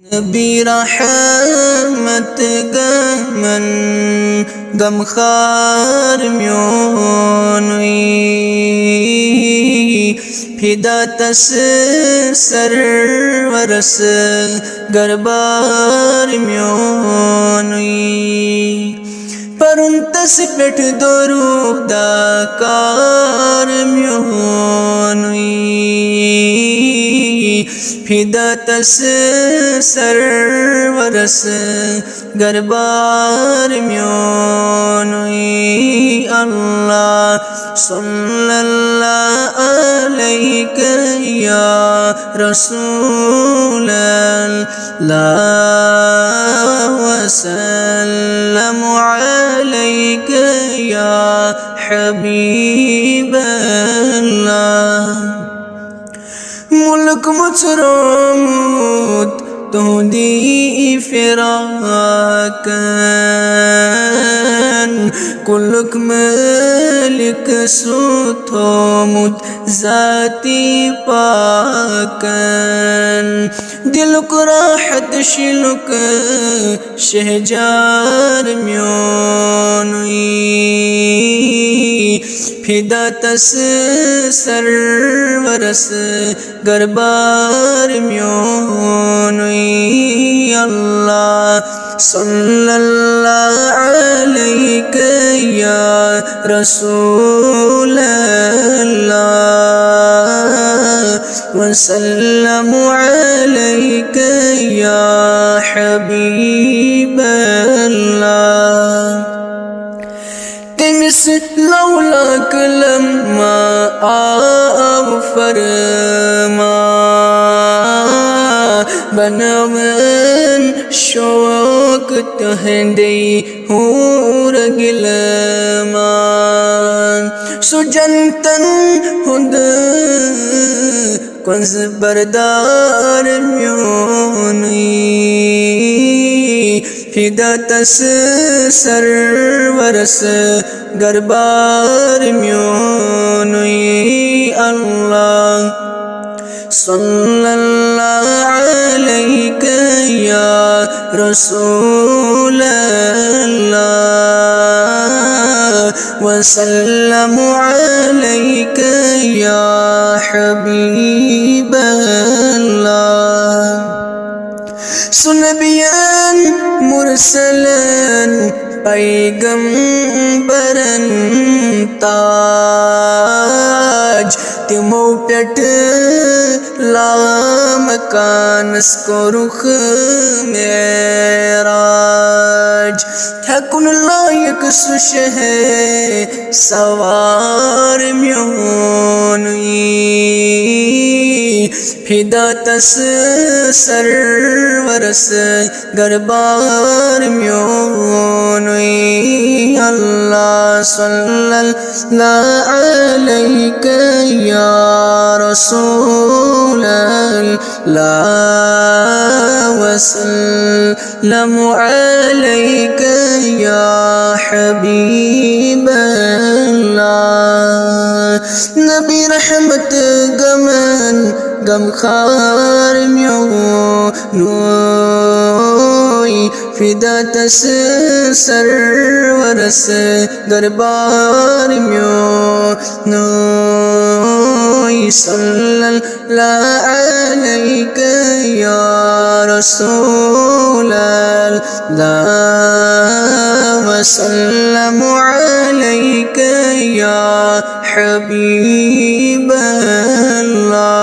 नबी रहमत गमन गमखार म्योनुई फिदा तस सरवरस गरबार म्योनुई परंतस पेट दोरूप दाकार म्योनुई फिदा तस सरवरस गरबार म्योनुई अल्लाह सल्लल्लाहु अलैहि या रसूल अल्लाह वसल्लम अलैका या हबीब अल्लाह मुल्क मुचरोमुत तुदी फिराकन कुल्क मलिक सुथोमुत जाती पाकन दिलक राहत शिलक शहजार म्योनुई फिदा तस सरवरस गरबार म्योनुई अल्लाह सल्लल्लाहु अलैहि या रसूल अल्लाह वसल्लम अलैका या हबीब अल्लाह तिमिस लौला कलमा आओ फरमा बनवन शौक तहदे हूर गिलमान सुजंतन हुद कुंज बरदार म्योनुई फिदा तस सरवरस गरबार म्योनुई अल्लाह सल्लल्लाहु अलैहि या रसूल अल्लाह वसल्लम अलैका या हबीब अल्लाह सुनबियन मुरसलन पैगंबरन ताज तिमो पेट लाम कानस को रुख मेराज ठकुन लायक सुशह सवार म्योनुई फिदा तस सरवरस गरबार म्योनुई अल्लाह सल्लल्लाहु अलैहि या रसूल अल्लाह वसल्लम अलैका या हबीब अल्लाह नबी रहमत गमन गमखार म्योनुई फिदा तस सरवरस गरबार म्योनुई सल्लल्लाहु अलैका या रसूल अल्लाह वसल्लम अलैका या हबीब अल्लाह।